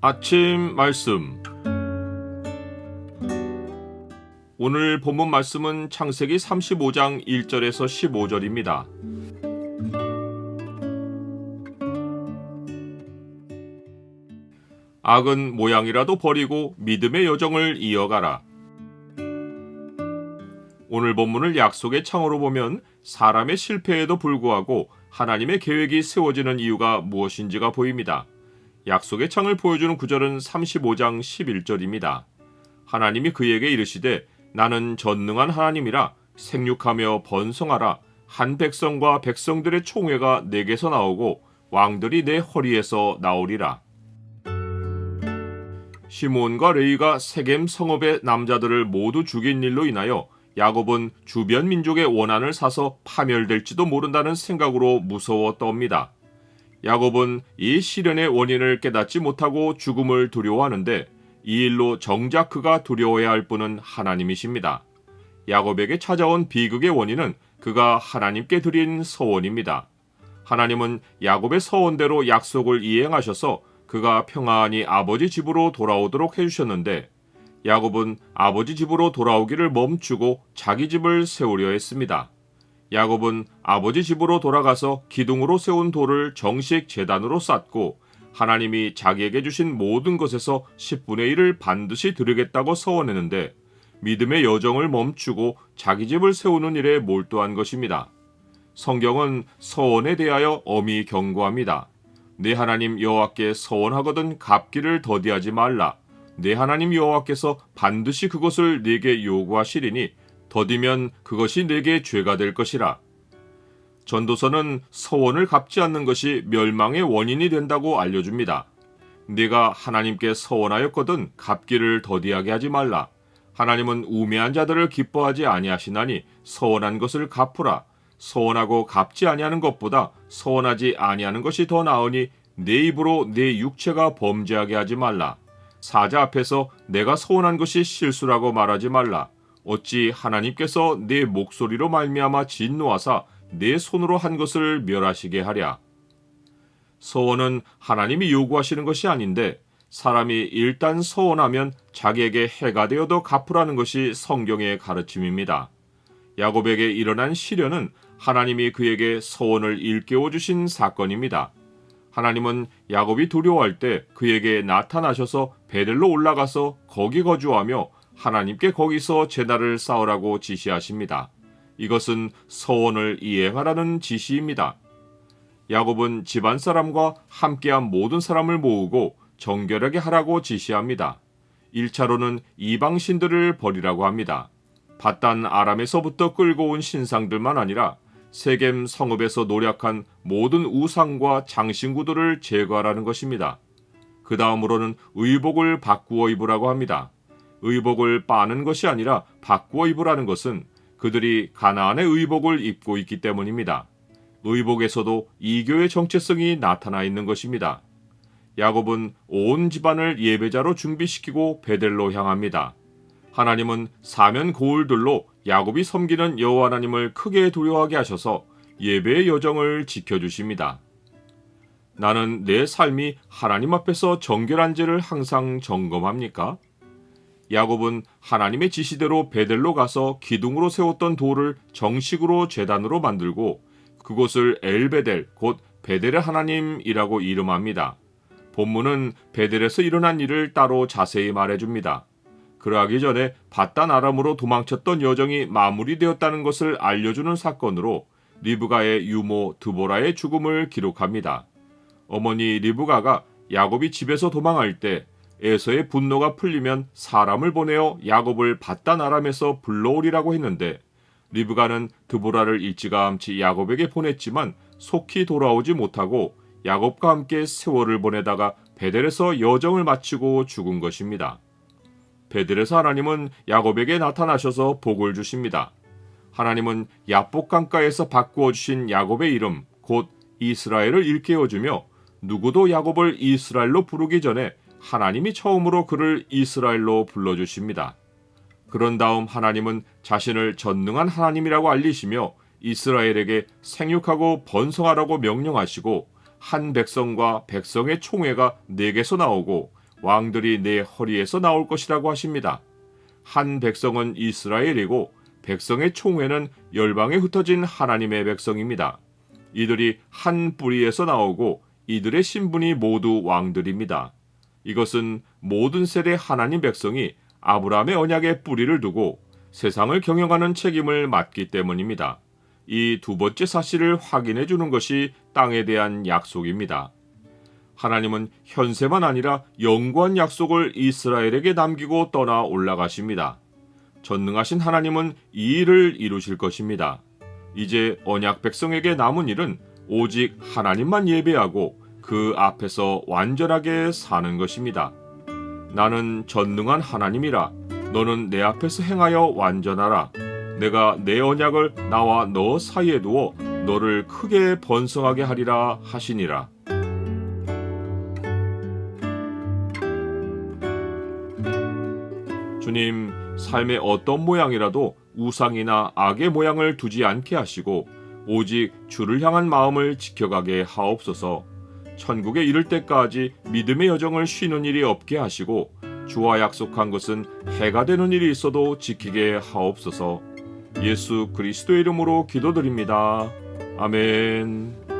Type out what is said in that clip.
아침 말씀. 오늘 본문 말씀은 창세기 35장 1절에서 15절입니다. 악은 모양이라도 버리고 믿음의 여정을 이어가라. 오늘 본문을 약속의 창으로 보면 사람의 실패에도 불구하고 하나님의 계획이 세워지는 이유가 무엇인지가 보입니다. 약속의 창을 보여주는 구절은 35장 11절입니다. 하나님이 그에게 이르시되 나는 전능한 하나님이라 생육하며 번성하라. 한 백성과 백성들의 총회가 내게서 나오고 왕들이 내 허리에서 나오리라. 시몬과 레위가 세겜 성읍의 남자들을 모두 죽인 일로 인하여 야곱은 주변 민족의 원한을 사서 파멸될지도 모른다는 생각으로 무서워 떱니다. 야곱은 이 시련의 원인을 깨닫지 못하고 죽음을 두려워하는데 이 일로 정작 그가 두려워해야 할 분은 하나님이십니다. 야곱에게 찾아온 비극의 원인은 그가 하나님께 드린 서원입니다. 하나님은 야곱의 서원대로 약속을 이행하셔서 그가 평안히 아버지 집으로 돌아오도록 해주셨는데 야곱은 아버지 집으로 돌아오기를 멈추고 자기 집을 세우려 했습니다. 야곱은 아버지 집으로 돌아가서 기둥으로 세운 돌을 정식 제단으로 쌓고 하나님이 자기에게 주신 모든 것에서 10분의 1을 반드시 드리겠다고 서원했는데 믿음의 여정을 멈추고 자기 집을 세우는 일에 몰두한 것입니다. 성경은 서원에 대하여 엄히 경고합니다. 내 하나님 여호와께 서원하거든 갚기를 더디하지 말라. 내 하나님 여호와께서 반드시 그것을 네게 요구하시리니 더디면 그것이 내게 죄가 될 것이라. 전도서는 서원을 갚지 않는 것이 멸망의 원인이 된다고 알려줍니다. 네가 하나님께 서원하였거든 갚기를 더디하게 하지 말라. 하나님은 우매한 자들을 기뻐하지 아니하시나니 서원한 것을 갚으라. 서원하고 갚지 아니하는 것보다 서원하지 아니하는 것이 더 나으니 내 입으로 내 육체가 범죄하게 하지 말라. 사자 앞에서 내가 서원한 것이 실수라고 말하지 말라. 어찌 하나님께서 내 목소리로 말미암아 진노하사 내 손으로 한 것을 멸하시게 하랴. 서원은 하나님이 요구하시는 것이 아닌데 사람이 일단 서원하면 자기에게 해가 되어도 갚으라는 것이 성경의 가르침입니다. 야곱에게 일어난 시련은 하나님이 그에게 서원을 일깨워 주신 사건입니다. 하나님은 야곱이 두려워할 때 그에게 나타나셔서 베델로 올라가서 거기 거주하며 하나님께 거기서 제단을 쌓으라고 지시하십니다. 이것은 서원을 이행하라는 지시입니다. 야곱은 집안 사람과 함께한 모든 사람을 모으고 정결하게 하라고 지시합니다. 1차로는 이방 신들을 버리라고 합니다. 밧단 아람에서부터 끌고 온 신상들만 아니라 세겜 성읍에서 노력한 모든 우상과 장신구들을 제거하라는 것입니다. 그 다음으로는 의복을 바꾸어 입으라고 합니다. 의복을 빠는 것이 아니라 바꾸어 입으라는 것은 그들이 가나안의 의복을 입고 있기 때문입니다. 의복에서도 이교의 정체성이 나타나 있는 것입니다. 야곱은 온 집안을 예배자로 준비시키고 베델로 향합니다. 하나님은 사면 고울들로 야곱이 섬기는 여호와 하나님을 크게 두려워하게 하셔서 예배의 여정을 지켜주십니다. 나는 내 삶이 하나님 앞에서 정결한지를 항상 점검합니까? 야곱은 하나님의 지시대로 베델로 가서 기둥으로 세웠던 돌을 정식으로 제단으로 만들고 그곳을 엘베델 곧 베델의 하나님이라고 이름합니다. 본문은 베델에서 일어난 일을 따로 자세히 말해줍니다. 그러하기 전에 밧단 아람으로 도망쳤던 여정이 마무리되었다는 것을 알려주는 사건으로 리브가의 유모 드보라의 죽음을 기록합니다. 어머니 리브가가 야곱이 집에서 도망할 때 에서의 분노가 풀리면 사람을 보내어 야곱을 밧단 아람에서 불러오리라고 했는데 리브가는 드보라를 일찌감치 야곱에게 보냈지만 속히 돌아오지 못하고 야곱과 함께 세월을 보내다가 베델에서 여정을 마치고 죽은 것입니다. 베델에서 하나님은 야곱에게 나타나셔서 복을 주십니다. 하나님은 야복 강가에서 바꾸어 주신 야곱의 이름 곧 이스라엘을 일깨워주며 누구도 야곱을 이스라엘로 부르기 전에 하나님이 처음으로 그를 이스라엘로 불러주십니다. 그런 다음 하나님은 자신을 전능한 하나님이라고 알리시며 이스라엘에게 생육하고 번성하라고 명령하시고 한 백성과 백성의 총회가 내게서 나오고 왕들이 내 허리에서 나올 것이라고 하십니다. 한 백성은 이스라엘이고 백성의 총회는 열방에 흩어진 하나님의 백성입니다. 이들이 한 뿌리에서 나오고 이들의 신분이 모두 왕들입니다. 이것은 모든 세대 하나님 백성이 아브라함의 언약에 뿌리를 두고 세상을 경영하는 책임을 맡기 때문입니다. 이 두 번째 사실을 확인해 주는 것이 땅에 대한 약속입니다. 하나님은 현세만 아니라 영구한 약속을 이스라엘에게 남기고 떠나 올라가십니다. 전능하신 하나님은 이 일을 이루실 것입니다. 이제 언약 백성에게 남은 일은 오직 하나님만 예배하고 그 앞에서 완전하게 사는 것입니다. 나는 전능한 하나님이라. 너는 내 앞에서 행하여 완전하라. 내가 내 언약을 나와 너 사이에 두어 너를 크게 번성하게 하리라 하시니라. 주님, 삶의 어떤 모양이라도 우상이나 악의 모양을 두지 않게 하시고 오직 주를 향한 마음을 지켜가게 하옵소서. 천국에 이를 때까지 믿음의 여정을 쉬는 일이 없게 하시고 주와 약속한 것은 해가 되는 일이 있어도 지키게 하옵소서. 예수 그리스도의 이름으로 기도드립니다. 아멘.